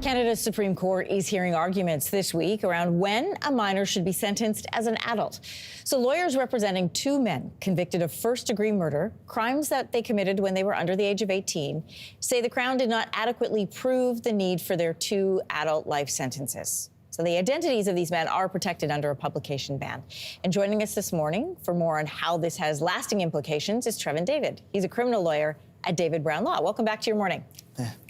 Canada's Supreme Court is hearing arguments this week around when a minor should be sentenced as an adult. So lawyers representing two men convicted of first-degree murder, crimes that they committed when they were under the age of 18, say the Crown did not adequately prove the need for their two adult life sentences. So the identities of these men are protected under a publication ban. And joining us this morning for more on how this has lasting implications is Trevin David. He's a criminal lawyer at David Brown Law. Welcome back to Your Morning.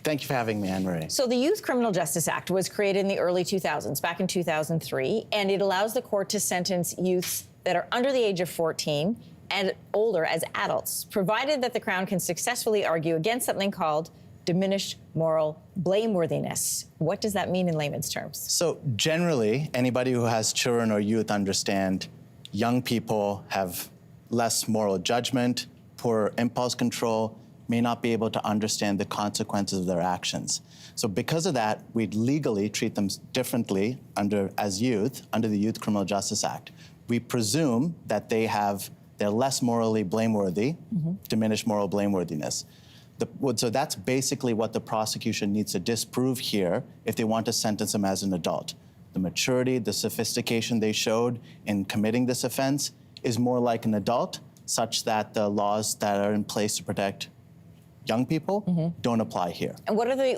Thank you for having me, Anne-Marie. So the Youth Criminal Justice Act was created in the early 2000s, back in 2003, and it allows the court to sentence youths that are under the age of 14 and older as adults, provided that the Crown can successfully argue against something called diminished moral blameworthiness. What does that mean in layman's terms? So generally, anybody who has children or youth understand young people have less moral judgment, poor impulse control, may not be able to understand the consequences of their actions. So because of that, we'd legally treat them differently as youth under the Youth Criminal Justice Act. We presume that they're less morally blameworthy, diminished moral blameworthiness. So that's basically what the prosecution needs to disprove here if they want to sentence them as an adult. The maturity, the sophistication they showed in committing this offense is more like an adult, such that the laws that are in place to protect young people don't apply here. And what are the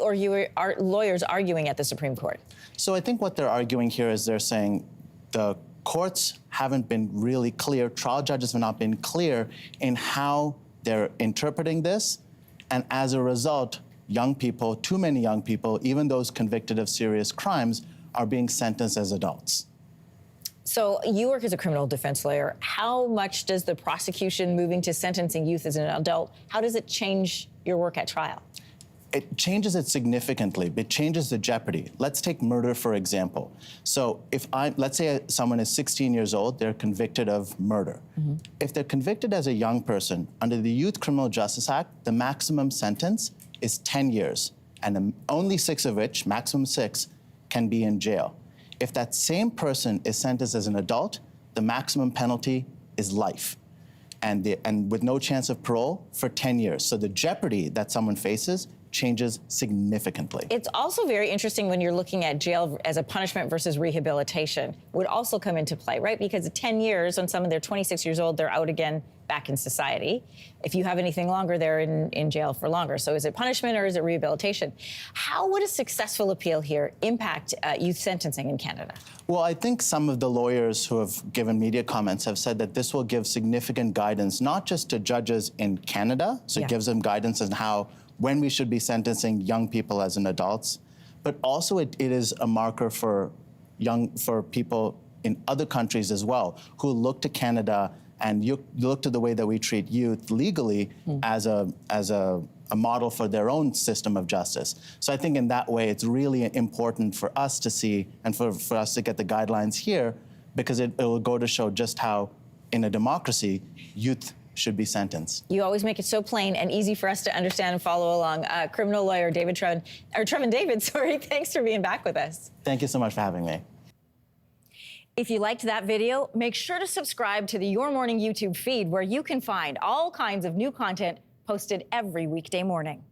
lawyers arguing at the Supreme Court? So I think what they're arguing here is they're saying the courts haven't been really clear, trial judges have not been clear in how they're interpreting this, and as a result, young people, too many young people, even those convicted of serious crimes, are being sentenced as adults. So you work as a criminal defense lawyer. How much does the prosecution moving to sentencing youth as an adult, how does it change your work at trial? It changes it significantly. It changes the jeopardy. Let's take murder, for example. So let's say someone is 16 years old, they're convicted of murder. If they're convicted as a young person, under the Youth Criminal Justice Act, the maximum sentence is 10 years, and only 6 of which, maximum 6, can be in jail. If that same person is sentenced as an adult, the maximum penalty is life, and with no chance of parole for 10 years. So the jeopardy that someone faces changes significantly. It's also very interesting when you're looking at jail as a punishment versus rehabilitation would also come into play, right? Because at 10 years, when someone, they're 26 years old, they're out again back in society. If you have anything longer, they're in jail for longer. So is it punishment or is it rehabilitation? How would a successful appeal here impact youth sentencing in Canada? Well, I think some of the lawyers who have given media comments have said that this will give significant guidance, not just to judges in Canada, so it gives them guidance on when we should be sentencing young people as an adults, but also it is a marker for people in other countries as well, who look to Canada and you look to the way that we treat youth legally as a model for their own system of justice. So I think in that way, it's really important for us to see and for us to get the guidelines here, because it will go to show just how, in a democracy, youth should be sentenced. You always make it so plain and easy for us to understand and follow along. Criminal lawyer Trevin David, sorry, thanks for being back with us. Thank you so much for having me. If you liked that video, make sure to subscribe to the Your Morning YouTube feed, where you can find all kinds of new content posted every weekday morning.